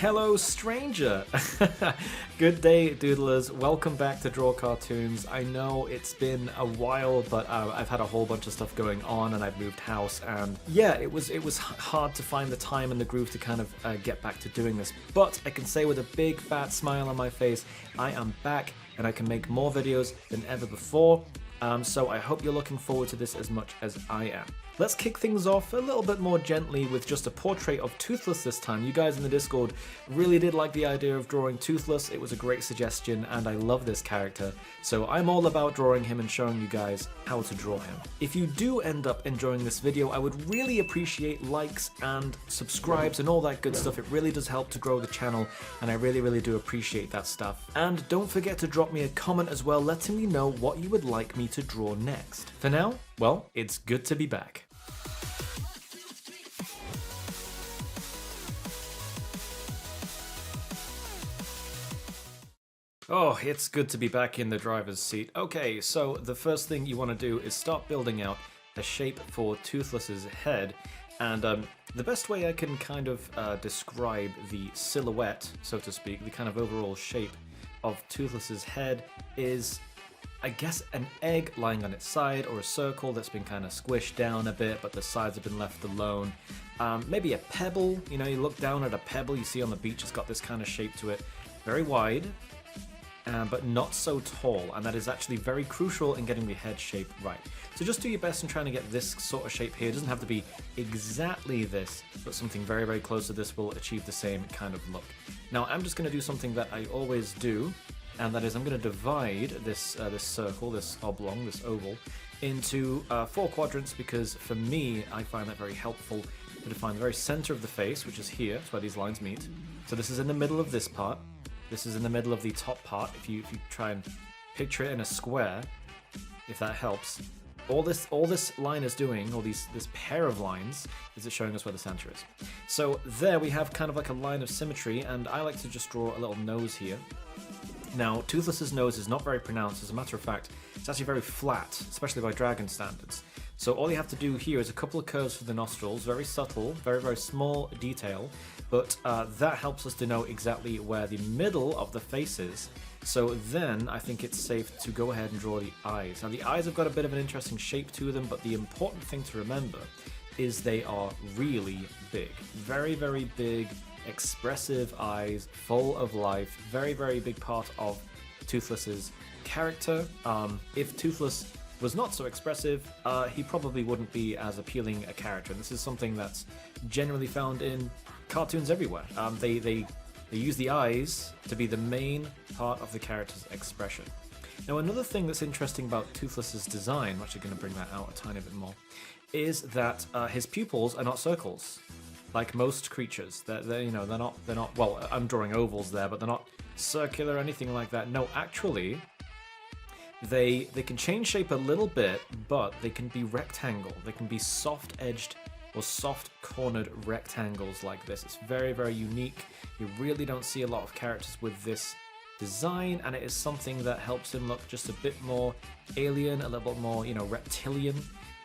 Hello, stranger! Good day, doodlers. Welcome back to Draw Cartoons. I know it's been a while, but I've had a whole bunch of stuff going on, and I've moved house, and yeah, it was hard to find the time and the groove to kind of get back to doing this. But I can say with a big fat smile on my face, I am back, and I can make more videos than ever before. So I hope you're looking forward to this as much as I am. Let's kick things off a little bit more gently with just a portrait of Toothless this time. You guys in the Discord really did like the idea of drawing Toothless. It was a great suggestion and I love this character. So I'm all about drawing him and showing you guys how to draw him. If you do end up enjoying this video, I would really appreciate likes and subscribes and all that good stuff. It really does help to grow the channel and I really do appreciate that stuff. And don't forget to drop me a comment as well, letting me know what you would like me to draw next. For now, well, it's good to be back. Oh, it's good to be back in the driver's seat. Okay, so the first thing you want to do is start building out a shape for Toothless's head. And the best way I can kind of describe the silhouette, so to speak, the kind of overall shape of Toothless's head is, I guess, an egg lying on its side, or a circle that's been kind of squished down a bit, but the sides have been left alone. Maybe a pebble, you know, you look down at a pebble you see on the beach, it's got this kind of shape to it. Very wide, but not so tall, and that is actually very crucial in getting the head shape right. So just do your best in trying to get this sort of shape here. It doesn't have to be exactly this, but something very close to this will achieve the same kind of look. Now I'm just going to do something that I always do, and that is I'm going to divide this this circle, this oblong, this oval, into 4 quadrants, because for me, I find that very helpful to define the very center of the face, which is here, it's where these lines meet. So this is in the middle of this part. This is in the middle of the top part. If you try and picture it in a square, if that helps. All this line is doing, or this pair of lines, is it showing us where the center is. So there we have kind of like a line of symmetry, and I like to just draw a little nose here. Now, Toothless's nose is not very pronounced. As a matter of fact, it's actually very flat, especially by dragon standards. So all you have to do here is a couple of curves for the nostrils, very subtle, very small detail, but that helps us to know exactly where the middle of the face is. So then I think it's safe to go ahead and draw the eyes. Now the eyes have got a bit of an interesting shape to them, but the important thing to remember is they are really big. Very big, expressive eyes, full of life, very big part of Toothless's character. If Toothless was not so expressive, he probably wouldn't be as appealing a character. And this is something that's generally found in cartoons everywhere. They use the eyes to be the main part of the character's expression. Now another thing that's interesting about Toothless's design, I'm actually going to bring that out a tiny bit more, is that his pupils are not circles, like most creatures. They're not. Well, I'm drawing ovals there, but they're not circular or anything like that. No, actually, they can change shape a little bit, but they can be rectangle. They can be soft-edged or soft-cornered rectangles like this. It's very unique. You really don't see a lot of characters with this design, and it is something that helps him look just a bit more alien, a little bit more, reptilian.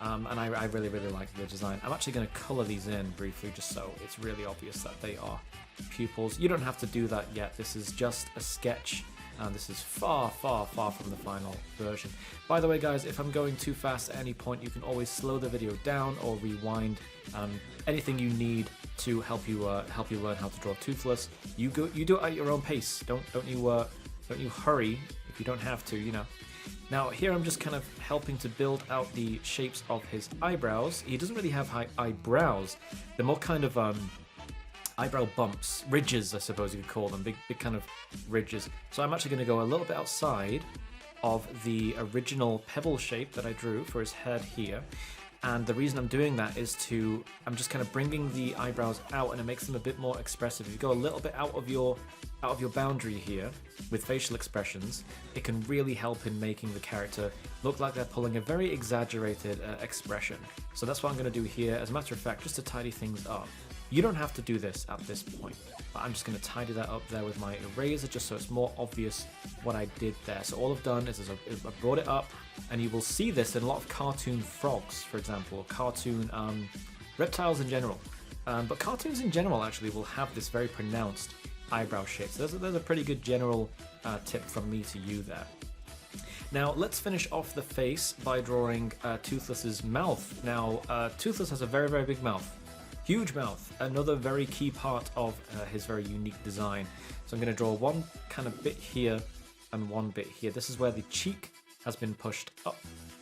And I really like the design. I'm actually going to color these in briefly, just so it's really obvious that they are pupils. You don't have to do that yet. This is just a sketch. This is far from the final version. By the way, guys, if I'm going too fast at any point, you can always slow the video down or rewind. Anything you need to help you learn how to draw Toothless. You do it at your own pace. Don't you hurry if you don't have to. Now here I'm just kind of helping to build out the shapes of his eyebrows. He doesn't really have high eyebrows. They're more kind of eyebrow bumps, ridges, I suppose you could call them, big kind of ridges. So I'm actually going to go a little bit outside of the original pebble shape that I drew for his head here. And the reason I'm doing that is I'm just kind of bringing the eyebrows out, and it makes them a bit more expressive. If you go a little bit out of your boundary here with facial expressions, it can really help in making the character look like they're pulling a very exaggerated expression. So that's what I'm going to do here. As a matter of fact, just to tidy things up. You don't have to do this at this point, but I'm just going to tidy that up there with my eraser just so it's more obvious what I did there. So all I've done is I brought it up, and you will see this in a lot of cartoon frogs, for example, or cartoon reptiles in general. But cartoons in general actually will have this very pronounced eyebrow shape. So there's a pretty good general tip from me to you there. Now let's finish off the face by drawing Toothless's mouth. Now Toothless has a very, very big mouth. Huge mouth, another very key part of his very unique design. So I'm going to draw one kind of bit here and one bit here. This is where the cheek has been pushed up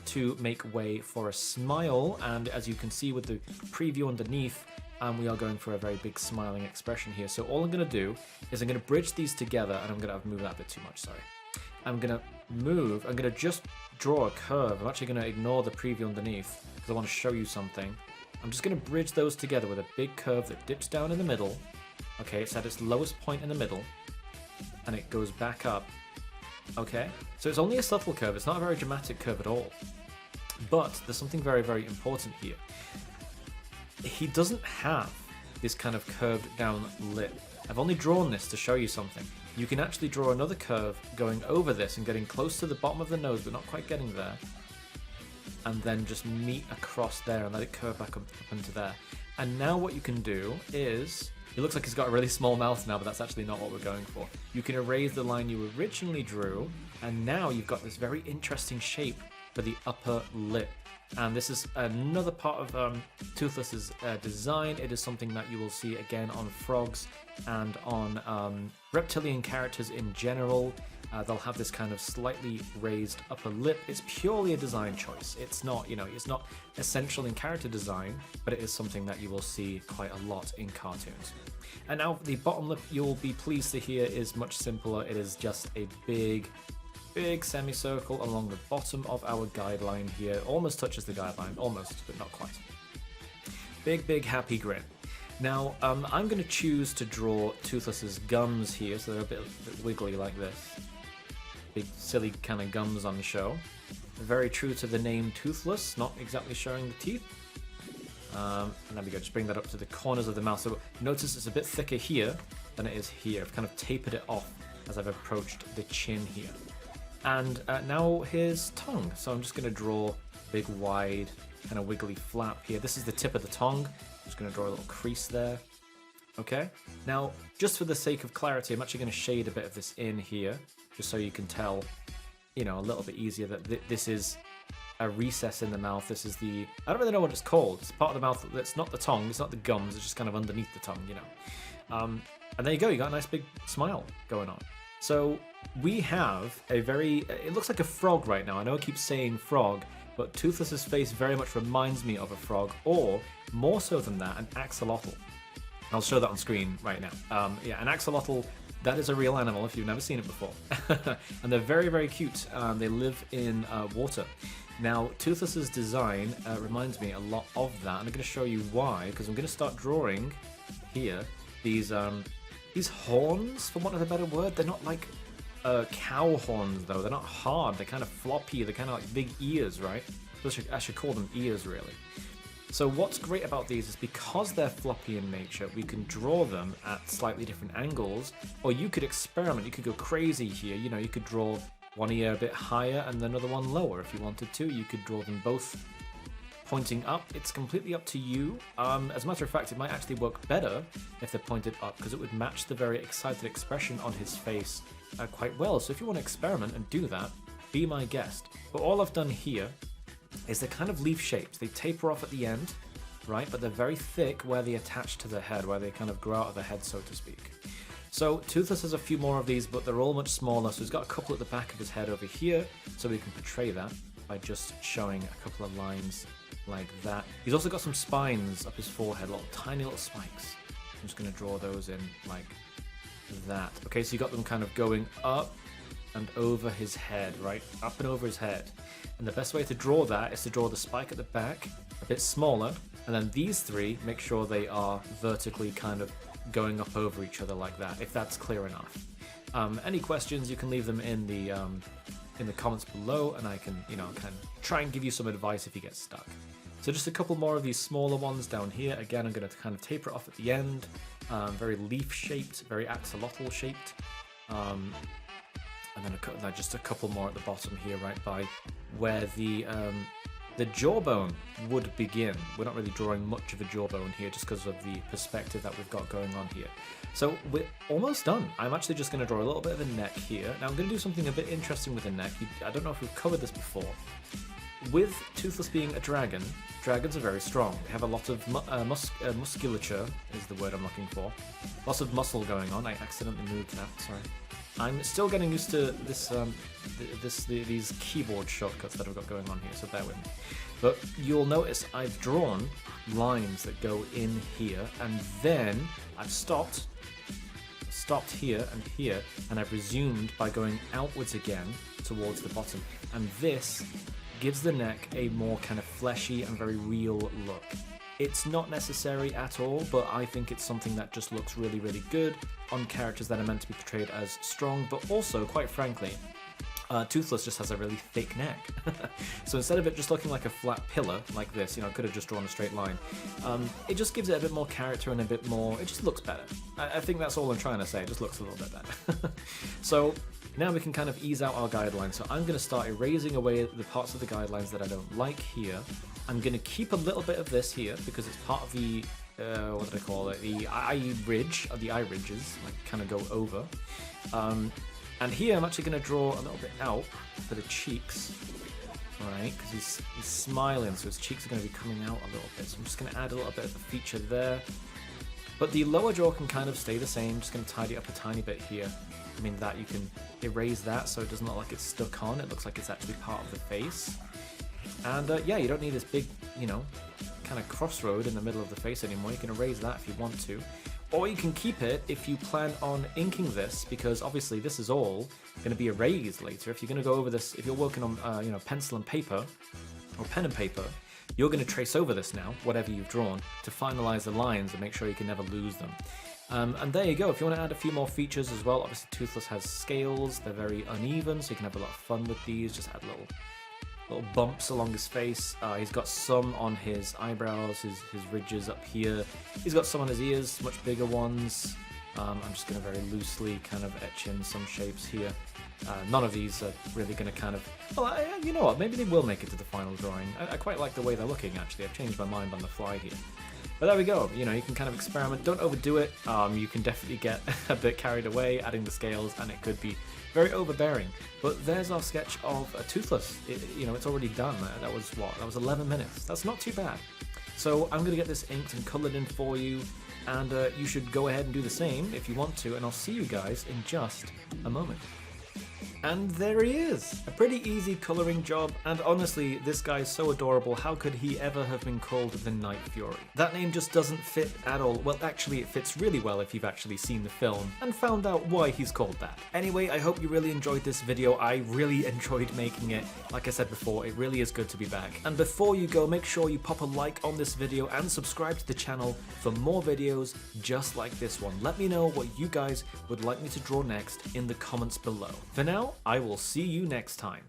to make way for a smile, and as you can see with the preview underneath, we are going for a very big smiling expression here. So all I'm going to do is I'm going to bridge these together, and I'm going to move that a bit too much, sorry. I'm going to just draw a curve. I'm actually going to ignore the preview underneath because I want to show you something. I'm just going to bridge those together with a big curve that dips down in the middle. Okay, it's at its lowest point in the middle, and it goes back up. Okay, so it's only a subtle curve. It's not a very dramatic curve at all. But there's something very, very important here. He doesn't have this kind of curved down lip. I've only drawn this to show you something. You can actually draw another curve going over this and getting close to the bottom of the nose, but not quite getting there. And then just meet across there and let it curve back up into there. And now what you can do is, it looks like he's got a really small mouth now, but that's actually not what we're going for. You can erase the line you originally drew, and now you've got this very interesting shape for the upper lip. And this is another part of Toothless's design. It is something that you will see again on frogs and on reptilian characters in general. They'll have this kind of slightly raised upper lip. It's purely a design choice. It's not, it's not essential in character design, but it is something that you will see quite a lot in cartoons. And now the bottom lip, you'll be pleased to hear, is much simpler. It is just a big semicircle along the bottom of our guideline here. Almost touches the guideline, almost, but not quite. Big happy grin. Now, I'm going to choose to draw Toothless's gums here, so they're a bit wiggly like this. Big, silly kind of gums on the show. Very true to the name Toothless, not exactly showing the teeth. And there we go, just bring that up to the corners of the mouth. So notice it's a bit thicker here than it is here. I've kind of tapered it off as I've approached the chin here. And now his tongue. So I'm just going to draw a big, wide, kind of wiggly flap here. This is the tip of the tongue. I'm just going to draw a little crease there. Okay. Now, just for the sake of clarity, I'm actually going to shade a bit of this in here, just so you can tell, a little bit easier that this is a recess in the mouth. This is the, I don't really know what it's called. It's part of the mouth that's not the tongue, it's not the gums, it's just kind of underneath the tongue, And there you go, you got a nice big smile going on. So we have a very, it looks like a frog right now. I know I keep saying frog, but Toothless's face very much reminds me of a frog, or more so than that, an axolotl. I'll show that on screen right now. Yeah, an axolotl, that is a real animal if you've never seen it before. And they're very, very cute. They live in water. Now, Toothless's design reminds me a lot of that, and I'm going to show you why, because I'm going to start drawing here these horns, for want of a better word. They're not like cow horns, though. They're not hard. They're kind of floppy. They're kind of like big ears, right? I should call them ears, really. So what's great about these is because they're floppy in nature, we can draw them at slightly different angles, or you could experiment. You could go crazy here. You could draw one ear a bit higher and another one lower if you wanted to. You could draw them both pointing up. It's completely up to you. As a matter of fact, it might actually work better if they're pointed up, because it would match the very excited expression on his face quite well. So if you want to experiment and do that, be my guest. But all I've done here is they're kind of leaf shaped. They taper off at the end, right? But they're very thick where they attach to the head, where they kind of grow out of the head, so to speak. So Toothless has a few more of these, but they're all much smaller. So he's got a couple at the back of his head over here, so we can portray that by just showing a couple of lines like that. He's also got some spines up his forehead, tiny little spikes. I'm just going to draw those in like that. Okay, so you got them kind of going up and over his head, right? Up and over his head. And the best way to draw that is to draw the spike at the back a bit smaller, and then these three, make sure they are vertically kind of going up over each other like that, if that's clear enough. Any questions, you can leave them in the comments below, and I can, kind of try and give you some advice if you get stuck. So just a couple more of these smaller ones down here. Again, I'm going to kind of taper it off at the end. Very leaf-shaped, very axolotl-shaped. And then just a couple more at the bottom here, right by where the the jawbone would begin. We're not really drawing much of a jawbone here just because of the perspective that we've got going on here. So we're almost done. I'm actually just going to draw a little bit of a neck here. Now I'm going to do something a bit interesting with the neck. I don't know if we've covered this before. With Toothless being a dragon, dragons are very strong. They have a lot of musculature, is the word I'm looking for. Lots of muscle going on. I accidentally moved that, sorry. I'm still getting used to this, these keyboard shortcuts that I've got going on here, so bear with me. But you'll notice I've drawn lines that go in here, and then I've stopped here, and I've resumed by going outwards again towards the bottom. And this gives the neck a more kind of fleshy and very real look. It's not necessary at all, but I think it's something that just looks really, really good on characters that are meant to be portrayed as strong, but also, quite frankly, Toothless just has a really thick neck. So instead of it just looking like a flat pillar like this, you know, I could have just drawn a straight line, it just gives it a bit more character and a bit more, it just looks better. I think that's all I'm trying to say, it just looks a little bit better. So now we can kind of ease out our guidelines. So I'm going to start erasing away the parts of the guidelines that I don't like here. I'm going to keep a little bit of this here because it's part of the, what did I call it? The eye ridge, or the eye ridges, like kind of go over. And here I'm actually going to draw a little bit out for the cheeks, right? Because he's smiling, so his cheeks are going to be coming out a little bit. So I'm just going to add a little bit of a feature there. But the lower jaw can kind of stay the same. Just going to tidy up a tiny bit here. I mean, that you can erase that so it doesn't look like it's stuck on. It looks like it's actually part of the face. And yeah, you don't need this big, you know, kind of crossroad in the middle of the face anymore. You can erase that if you want to. Or you can keep it if you plan on inking this, because obviously this is all going to be erased later. If you're going to go over this, if you're working on, you know, pencil and paper, or pen and paper, you're going to trace over this now, whatever you've drawn, to finalize the lines and make sure you can never lose them. And there you go. If you want to add a few more features as well, obviously Toothless has scales. They're very uneven, so you can have a lot of fun with these. Just add little bumps along his face. He's got some on his eyebrows, his ridges up here. He's got some on his ears, much bigger ones. I'm just going to very loosely kind of etch in some shapes here. None of these are really going to kind of... Well, you know what? Maybe they will make it to the final drawing. I quite like the way they're looking, actually. I've changed my mind on the fly here. But there we go. You know, you can kind of experiment. Don't overdo it. You can definitely get a bit carried away adding the scales, and it could be very overbearing. But there's our sketch of a Toothless. You know, it's already done. That was what? That was 11 minutes. That's not too bad. So I'm going to get this inked and colored in for you, and you should go ahead and do the same if you want to, and I'll see you guys in just a moment. And there he is! A pretty easy colouring job, and honestly, this guy's so adorable. How could he ever have been called the Night Fury? That name just doesn't fit at all. Well, actually, it fits really well if you've actually seen the film and found out why he's called that. Anyway, I hope you really enjoyed this video. I really enjoyed making it. Like I said before, it really is good to be back. And before you go, make sure you pop a like on this video and subscribe to the channel for more videos just like this one. Let me know what you guys would like me to draw next in the comments below. For now, I will see you next time.